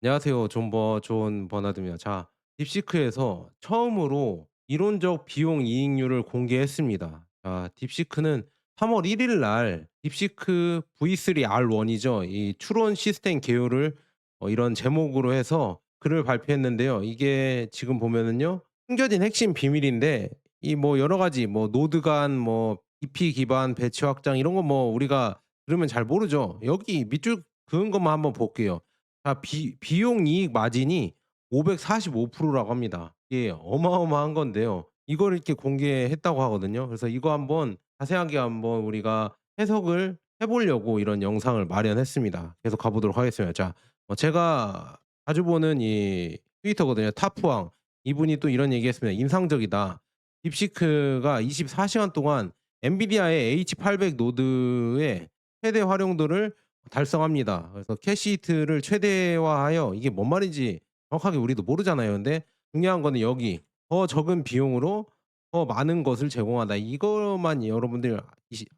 안녕하세요. 존 버나드입니다. 자, 딥시크에서 처음으로 이론적 비용 이익률을 공개했습니다. 자, 딥시크는 3월 1일 날 딥시크 V3R1이죠. 이 추론 시스템 개요를 이런 제목으로 해서 글을 발표했는데요. 이게 지금 보면은요. 숨겨진 핵심 비밀인데 이 뭐 여러 가지 뭐 노드 간 뭐 BP 기반 배치 확장 이런 거 뭐 우리가 들으면 잘 모르죠. 여기 밑줄 그은 것만 한번 볼게요. 비용 이익 마진이 545%라고 합니다. 이게 어마어마한 건데요. 이걸 이렇게 공개했다고 하거든요. 그래서 이거 한번 자세하게 한번 우리가 해석을 해 보려고 이런 영상을 마련했습니다. 계속 가 보도록 하겠습니다. 자, 제가 자주 보는 이 트위터거든요. 타프왕. 이분이 또 이런 얘기했습니다. "인상적이다. 딥시크가 24시간 시간 동안 엔비디아의 H800 노드의 최대 활용도를 달성합니다." 그래서 캐시 히트를 최대화하여 이게 뭔 말인지 정확하게 우리도 모르잖아요. 근데 중요한 거는 여기 "더 적은 비용으로 더 많은 것을 제공한다." 이것만 여러분들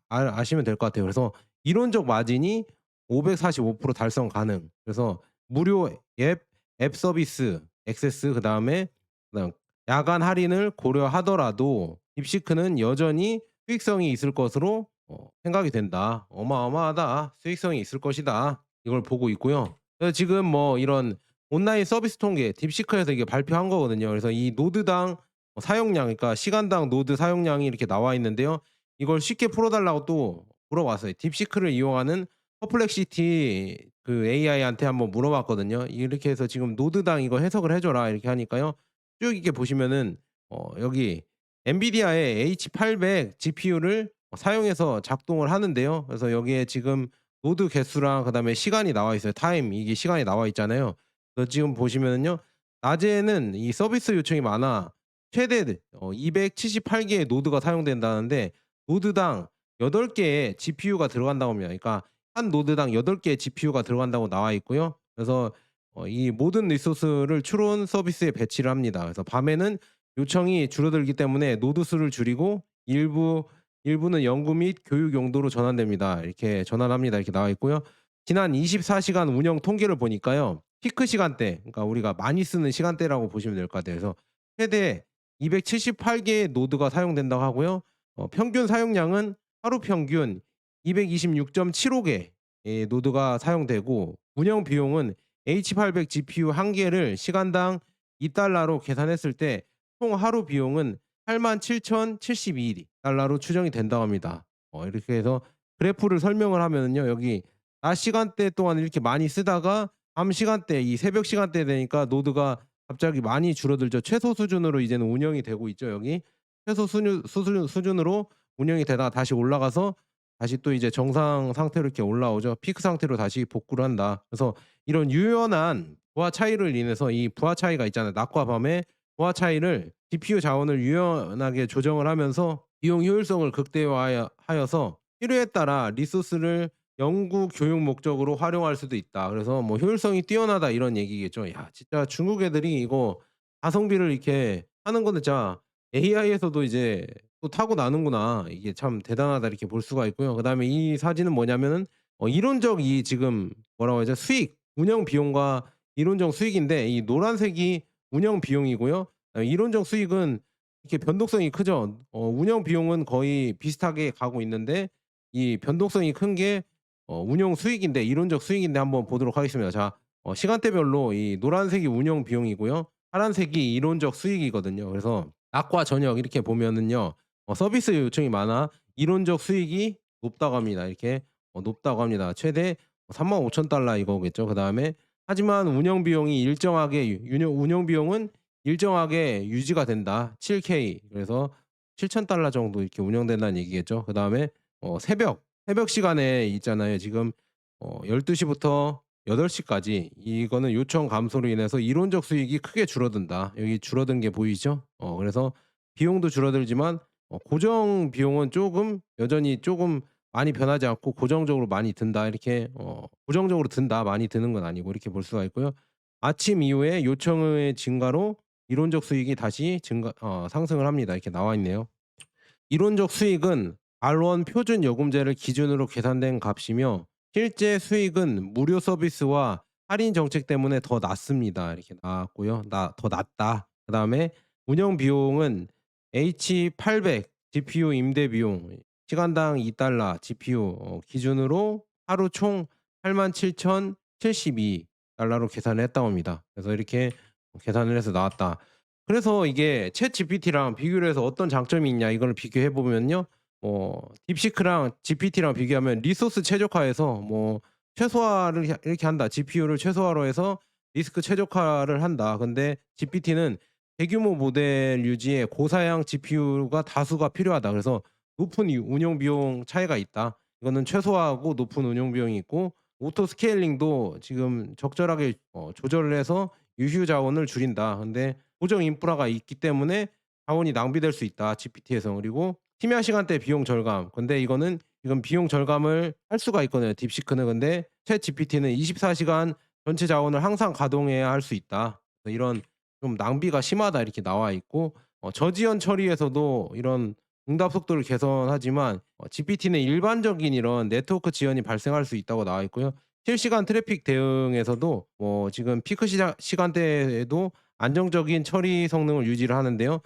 아시면 될 것 같아요. 그래서 이론적 마진이 545% 달성 가능. 그래서 무료 앱 서비스 액세스 그다음 야간 할인을 고려하더라도 딥시크는 여전히 수익성이 있을 것으로 생각이 된다. 어마어마하다. 수익성이 있을 것이다. 이걸 보고 있고요. 그래서 지금 뭐 이런 온라인 서비스 통계 딥시크에서 이게 발표한 거거든요. 그래서 이 노드당 사용량 그러니까 시간당 노드 사용량이 이렇게 나와 있는데요. 이걸 쉽게 풀어 달라고 또 물어봤어요. 딥시크를 이용하는 퍼플렉시티 그 AI한테 한번 물어봤거든요. 이렇게 해서 지금 "노드당 이거 해석을 해 줘라." 이렇게 하니까요. 쭉 이렇게 보시면은 여기 엔비디아의 H800 GPU를 사용해서 작동을 하는데요. 그래서 여기에 지금 노드 개수랑 그다음에 시간이 나와 있어요. 타임 이게 시간이 나와 있잖아요. 그래서 지금 보시면은요. 낮에는 이 서비스 요청이 많아 최대 278 개의 노드가 사용된다는데 노드당 8 개의 GPU가 들어간다고 합니다. 그러니까 한 노드당 8 개의 GPU가 들어간다고 나와 있고요. 그래서 이 모든 리소스를 추론 서비스에 배치를 합니다. 그래서 밤에는 요청이 줄어들기 때문에 노드 수를 줄이고 일부는 연구 및 교육 용도로 전환됩니다. 이렇게 전환합니다. 이렇게 나와 있고요. 지난 24시간 시간 운영 통계를 보니까요. 피크 시간대 그러니까 우리가 많이 쓰는 시간대라고 보시면 될 것 같아요. 그래서 최대 278 개의 노드가 사용된다고 하고요. 평균 사용량은 하루 평균 226.75 개의 노드가 사용되고 운영 비용은 H800 GPU 한 개를 시간당 $2로 계산했을 때 총 하루 비용은 87,072 달러로 추정이 된다고 합니다. 이렇게 해서 그래프를 설명을 하면은요. 여기 낮 시간대 동안 이렇게 많이 쓰다가 밤 시간대 이 새벽 시간대 되니까 노드가 갑자기 많이 줄어들죠. 최소 수준으로 이제는 운영이 되고 있죠, 여기. 최소 수준으로 운영이 되다가 다시 올라가서 다시 또 이제 정상 상태로 이렇게 올라오죠. 피크 상태로 다시 복구를 한다. 그래서 이런 유연한 부하 차이를 인해서 이 부하 차이가 있잖아요. 낮과 밤의 부하 차이를 GPU 자원을 유연하게 조정을 하면서 비용 효율성을 하여서 필요에 따라 리소스를 연구 교육 목적으로 활용할 수도 있다. 그래서 뭐 효율성이 뛰어나다 이런 얘기겠죠. 야, 진짜 중국 애들이 이거 가성비를 이렇게 하는 거는 진짜 AI에서도 이제 또 타고나는구나. 이게 참 대단하다 이렇게 볼 수가 있고요. 그다음에 이 사진은 뭐냐면은 이론적 이 지금 뭐라고 하죠? 수익, 운영 비용과 이론적 수익인데 이 노란색이 운영 비용이고요. 이론적 수익은 이렇게 변동성이 크죠. 운영 비용은 거의 비슷하게 가고 있는데 이 변동성이 큰 게 운영 수익인데 이론적 수익인데 한번 보도록 하겠습니다. 자, 시간대별로 이 노란색이 운영 비용이고요. 파란색이 이론적 수익이거든요. 그래서 낮과 저녁 이렇게 보면은요. 서비스 요청이 많아 이론적 수익이 높다고 합니다. 이렇게 높다고 합니다. 최대 35,000 달러 이거겠죠. 그다음에 하지만 운영 비용은 일정하게 유지가 된다. 7K 그래서 7,000 달러 정도 이렇게 운영된다는 얘기겠죠. 그다음에 새벽 시간에 있잖아요. 지금 12 시부터 8 시까지 이거는 요청 감소로 인해서 이론적 수익이 크게 줄어든다. 여기 줄어든 게 보이죠? 그래서 비용도 줄어들지만 고정 비용은 여전히 쪼금 많이 변하지 않고 고정적으로 많이 든다. 이렇게 고정적으로 든다. 많이 드는 건 아니고 이렇게 볼 수가 있고요. 아침 이후에 요청의 증가로 이론적 수익이 다시 상승을 합니다. 이렇게 나와 있네요. 이론적 수익은 R1 표준 요금제를 기준으로 계산된 값이며 실제 수익은 무료 서비스와 할인 정책 때문에 더 낮습니다. 이렇게 나왔고요. 더 낮다. 그다음에 운영 비용은 H800 GPU 임대 비용 시간당 $2 GPU 기준으로 하루 총 87,072 달러로 계산을 했다고 합니다. 그래서 이렇게 계산을 해서 나왔다. 그래서 이게 챗GPT랑 비교를 해서 어떤 장점이 있냐 이거를 비교해 보면요. 딥시크랑 GPT랑 비교하면 리소스 최적화해서 최소화를 이렇게 한다. GPU를 최소화로 해서 리스크 최적화를 한다. 근데 GPT는 대규모 모델 유지에 고사양 GPU가 다수가 필요하다. 그래서 높은 운영 비용 차이가 있다. 이거는 최소화하고 높은 운영 비용이 있고 오토 스케일링도 지금 적절하게 조절을 해서 유휴 자원을 줄인다. 근데 고정 인프라가 있기 때문에 자원이 낭비될 수 있다. GPT에서. 그리고 심야 시간대 비용 절감. 근데 이거는 지금 비용 절감을 할 수가 있거든요. 딥시크는. 근데 챗 GPT는 24시간 전체 자원을 항상 가동해야 할 수 있다. 이런 좀 낭비가 심하다 이렇게 나와 있고 저지연 처리에서도 이런 응답 속도를 개선하지만 GPT는 일반적인 이런 네트워크 지연이 발생할 수 있다고 나와 있고요. 실시간 트래픽 대응에서도 지금 피크 시간대에도 안정적인 처리 성능을 유지를 하는데요.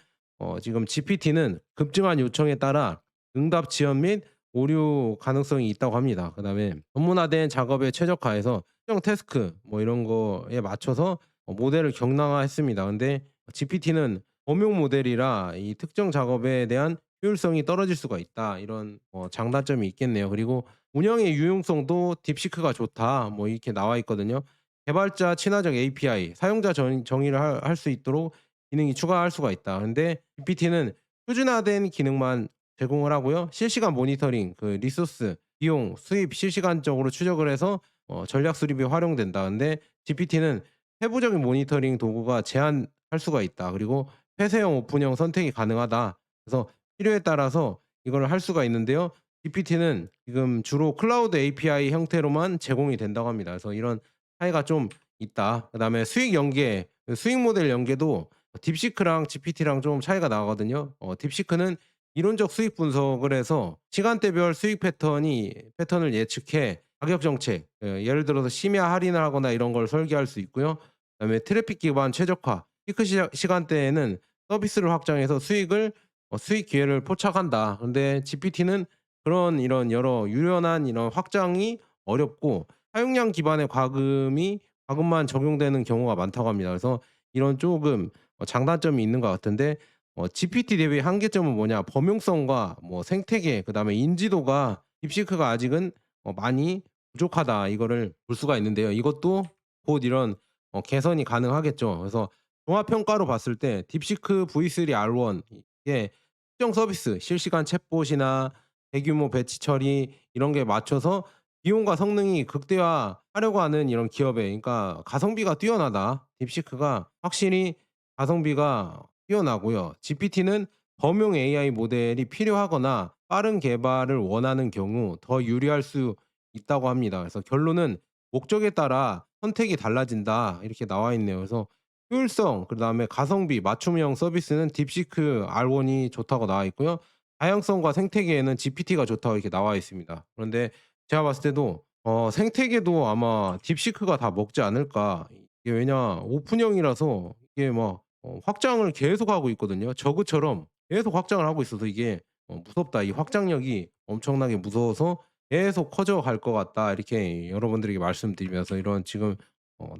지금 GPT는 급증한 요청에 따라 응답 지연 및 오류 가능성이 있다고 합니다. 그다음에 전문화된 작업에 최적화해서 특정 태스크 이런 거에 맞춰서 모델을 경량화했습니다. 근데 GPT는 범용 모델이라 이 특정 작업에 대한 효율성이 떨어질 수가 있다. 이런 장단점이 있겠네요. 그리고 운영의 유용성도 딥시크가 좋다. 이렇게 나와 있거든요. 개발자 친화적 API, 사용자 정의를 할 수 있도록 기능이 추가할 수가 있다. 근데 GPT는 표준화된 기능만 제공을 하고요. 실시간 모니터링, 그 리소스, 비용, 수입 실시간적으로 추적을 해서 전략 수립에 활용된다. 근데 GPT는 세부적인 모니터링 도구가 제한할 수가 있다. 그리고 폐쇄형 오픈형 선택이 가능하다. 그래서 필요에 따라서 이걸 할 수가 있는데요. GPT는 지금 주로 클라우드 API 형태로만 제공이 된다고 합니다. 그래서 이런 차이가 좀 있다. 그다음에 수익 연계, 수익 모델 연계도 딥시크랑 GPT랑 좀 차이가 나거든요. 딥시크는 이론적 수익 분석을 해서 시간대별 수익 패턴을 예측해 가격 정책, 예를 들어서 심야 할인을 하거나 이런 걸 설계할 수 있고요. 그다음에 트래픽 기반 최적화, 피크 시간대에는 서비스를 확장해서 수익 기회를 포착한다. 근데 GPT는 이런 여러 유연한 이런 확장이 어렵고 사용량 기반의 과금만 적용되는 경우가 많다고 합니다. 그래서 이런 조금 장단점이 있는 것 같은데 GPT 대비 한계점은 뭐냐? 범용성과 생태계 그다음에 인지도가 딥시크가 아직은 많이 부족하다. 이거를 볼 수가 있는데요. 이것도 곧 이런 개선이 가능하겠죠. 그래서 종합 평가로 봤을 때 딥시크 V3 R1 이게 특정 서비스, 실시간 챗봇이나 대규모 배치 처리 이런 게 맞춰서 비용과 성능이 극대화하려고 하는 이런 기업에 그러니까 가성비가 뛰어나다. 딥시크가 확실히 가성비가 뛰어나고요. GPT는 범용 AI 모델이 필요하거나 빠른 개발을 원하는 경우 더 유리할 수 있다고 합니다. 그래서 결론은 목적에 따라 선택이 달라진다. 이렇게 나와 있네요. 그래서 효율성, 그다음에 가성비, 맞춤형 서비스는 딥시크 R1이 좋다고 나와 있고요. 다양성과 생태계에는 GPT가 좋다고 이렇게 나와 있습니다. 그런데 제가 봤을 때도 생태계도 아마 딥시크가 다 먹지 않을까. 이게 왜냐 오픈형이라서 이게 막 확장을 계속하고 있거든요. 저그처럼 계속 확장을 하고 있어서 이게 무섭다. 이 확장력이 엄청나게 무서워서 계속 커져갈 것 같다. 이렇게 여러분들에게 말씀드리면서 이런 지금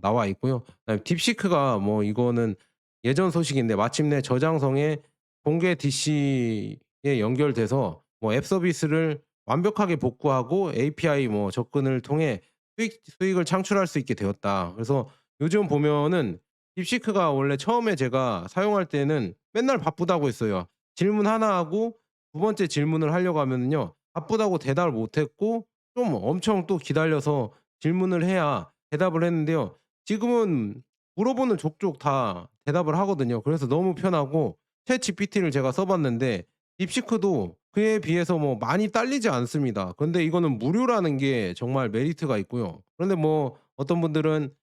나와 있고요. 그다음에 딥시크가 이거는 예전 소식인데 마침내 저장성에 공개 DC에 연결돼서 앱 서비스를 완벽하게 복구하고 API 접근을 통해 수익을 창출할 수 있게 되었다. 그래서 요즘 보면은 딥시크가 원래 처음에 제가 사용할 때는 맨날 바쁘다고 했어요. 질문 하나 하고 두 번째 질문을 하려고 하면은요. 바쁘다고 대답을 못 했고 좀 엄청 또 기다려서 질문을 해야 대답을 했는데요. 지금은 물어보는 족족 다 대답을 하거든요. 그래서 너무 편하고 챗GPT를 제가 써 봤는데 딥시크도 그에 비해서 많이 딸리지 않습니다. 근데 이거는 무료라는 게 정말 메리트가 있고요. 그런데 어떤 분들은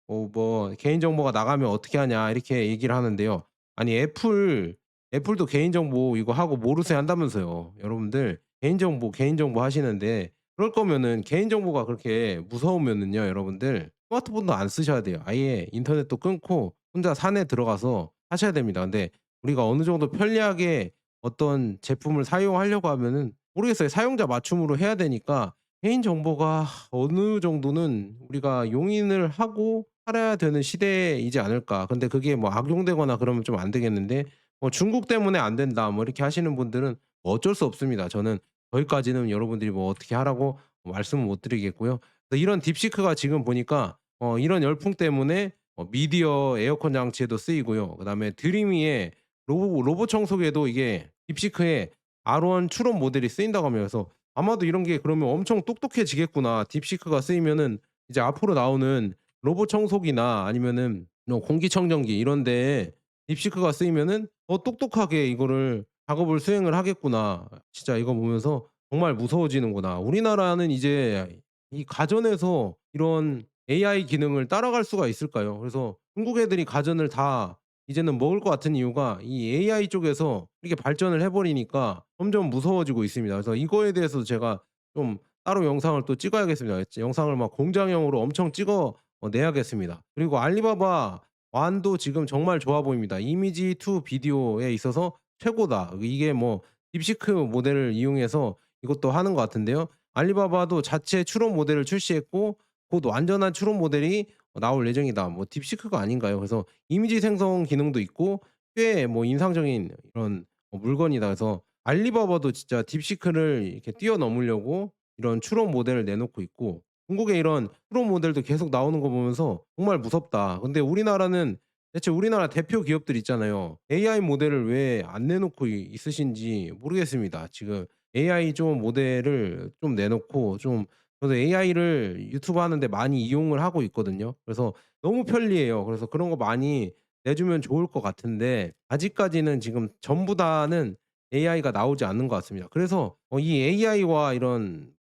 "개인정보가 나가면 어떻게 하냐." 이렇게 얘기를 하는데요. 아니 애플도 개인정보 이거 하고 모르쇠 한다면서요. 여러분들 개인정보 하시는데 그럴 거면은 개인정보가 그렇게 무서우면은요 여러분들 스마트폰도 안 쓰셔야 돼요. 아예 인터넷도 끊고 혼자 산에 들어가서 하셔야 됩니다. 근데 우리가 어느 정도 편리하게 어떤 제품을 사용하려고 하면은 모르겠어요. 사용자 맞춤으로 해야 되니까 개인 정보가 어느 정도는 우리가 용인을 하고 살아야 되는 시대이지 않을까. 근데 그게 뭐 악용되거나 그러면 좀 안 되겠는데 "중국 때문에 안 된다." 뭐 이렇게 하시는 분들은 뭐 어쩔 수 없습니다. 저는 거기까지는 여러분들이 뭐 어떻게 하라고 말씀은 못 드리겠고요. 그래서 이런 딥시크가 지금 보니까 이런 열풍 때문에 미디어 에어컨 장치에도 쓰이고요. 그다음에 드림위의 로봇 청소기에도 이게 딥시크의 R1 추론 모델이 쓰인다고 합니다. 그래서 아마도 이런 게 그러면 '엄청 똑똑해지겠구나.' 딥시크가 쓰이면은 이제 앞으로 나오는 로봇 청소기나 아니면은 공기청정기 이런 데에 딥시크가 쓰이면은 똑똑하게 이거를 작업을 수행을 하겠구나.' 진짜 이거 보면서 '정말 무서워지는구나.' 우리나라는 이제 이 가전에서 이런 AI 기능을 따라갈 수가 있을까요? 그래서 중국 애들이 가전을 다 이제는 먹을 것 같은 이유가 이 AI 쪽에서 이렇게 발전을 해 버리니까 점점 무서워지고 있습니다. 그래서 이거에 대해서 제가 좀 따로 영상을 또 찍어야겠습니다. 영상을 막 공장형으로 엄청 찍어 내야겠습니다. 그리고 알리바바 완도 지금 정말 좋아 보입니다. 이미지 투 비디오에 있어서 최고다. 이게 뭐 딥시크 모델을 이용해서 이것도 하는 것 같은데요. 알리바바도 자체 추론 모델을 출시했고 곧 완전한 추론 모델이 나올 예정이다. 뭐 딥시크가 아닌가요? 그래서 이미지 생성 기능도 있고 꽤 뭐 인상적인 이런 물건이다. 그래서 알리바바도 진짜 딥시크를 이렇게 뛰어넘으려고 이런 추론 모델을 내놓고 있고 중국의 이런 추론 모델도 계속 나오는 거 보면서 '정말 무섭다.' 근데 우리나라는 대체 우리나라 대표 기업들 있잖아요. AI 모델을 왜 안 내놓고 있으신지 모르겠습니다. 지금 AI 좀 모델을 좀 내놓고 좀 저도 AI를 유튜브 하는데 많이 이용을 하고 있거든요. 그래서 너무 편리해요. 그래서 그런 거 많이 내주면 좋을 것 같은데 아직까지는 지금 전부 다는 AI가 나오지 않는 것 같습니다. 그래서 이 AI와 이런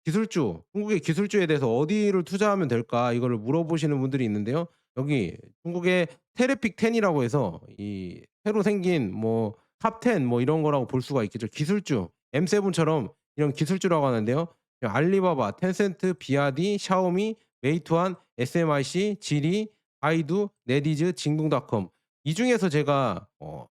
기술주, 중국의 기술주에 대해서 "어디를 투자하면 될까?" 이거를 물어보시는 분들이 있는데요. 여기 중국의 테레픽 10 이라고 해서 이 새로 생긴 뭐 탑 10 뭐 이런 거라고 볼 수가 있겠죠. 기술주 M7 처럼 이런 기술주라고 하는데요. 알리바바, 텐센트, 비아디, 샤오미, 메이투안, SMIC, 지리, 바이두, 네디즈, 징동닷컴 이 중에서 제가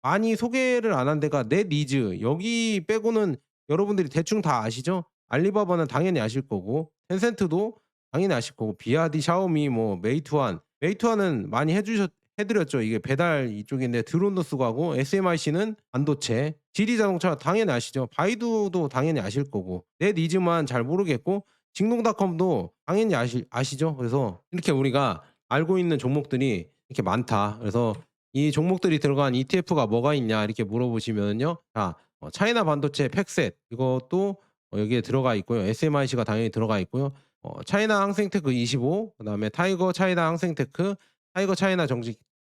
많이 소개를 안 한 데가 넷이즈 여기 빼고는 여러분들이 대충 다 아시죠? 알리바바는 당연히 아실 거고 텐센트도 당연히 아실 거고 비아디, 샤오미, 뭐 메이투안은 많이 해 드렸죠. 이게 배달 이쪽인데 드론도 쓰고 하고 SMIC는 반도체, 지리자동차 당연히 아시죠. 바이두도 당연히 아실 거고 넷이즈만 잘 모르겠고 징동닷컴도 당연히 아시죠. 그래서 이렇게 우리가 알고 있는 종목들이 이렇게 많다. 그래서 이 종목들이 들어간 ETF가 뭐가 있냐 이렇게 물어보시면요. 자 차이나 반도체 팩셋 이것도 여기에 들어가 있고요. SMIC가 당연히 들어가 있고요. 차이나 항생테크 25 그다음에 타이거 차이나 항생테크, 타이거 차이나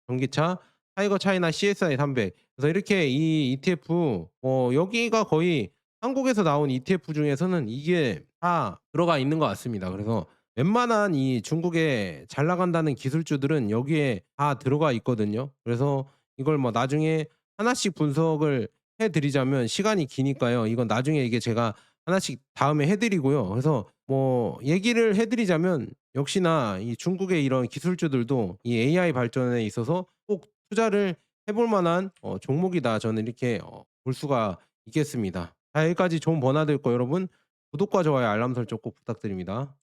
전기차, 타이거 차이나 CSI 300 그래서 이렇게 이 ETF 여기가 거의 한국에서 나온 ETF 중에서는 이게 다 들어가 있는 것 같습니다. 그래서 웬만한 이 중국에 잘 나간다는 기술주들은 여기에 다 들어가 있거든요. 그래서 이걸 뭐 나중에 하나씩 분석을 해 드리자면 시간이 기니까요. 이건 나중에 이게 제가 하나씩 다음에 해 드리고요. 그래서 뭐 얘기를 해 드리자면 역시나 이 중국의 이런 기술주들도 이 AI 발전에 있어서 꼭 투자를 해볼 만한 종목이다. 저는 이렇게 볼 수가 있겠습니다. 자 여기까지 좋은 번 받을 거 여러분 구독과 좋아요 알람 설정 꼭 부탁드립니다.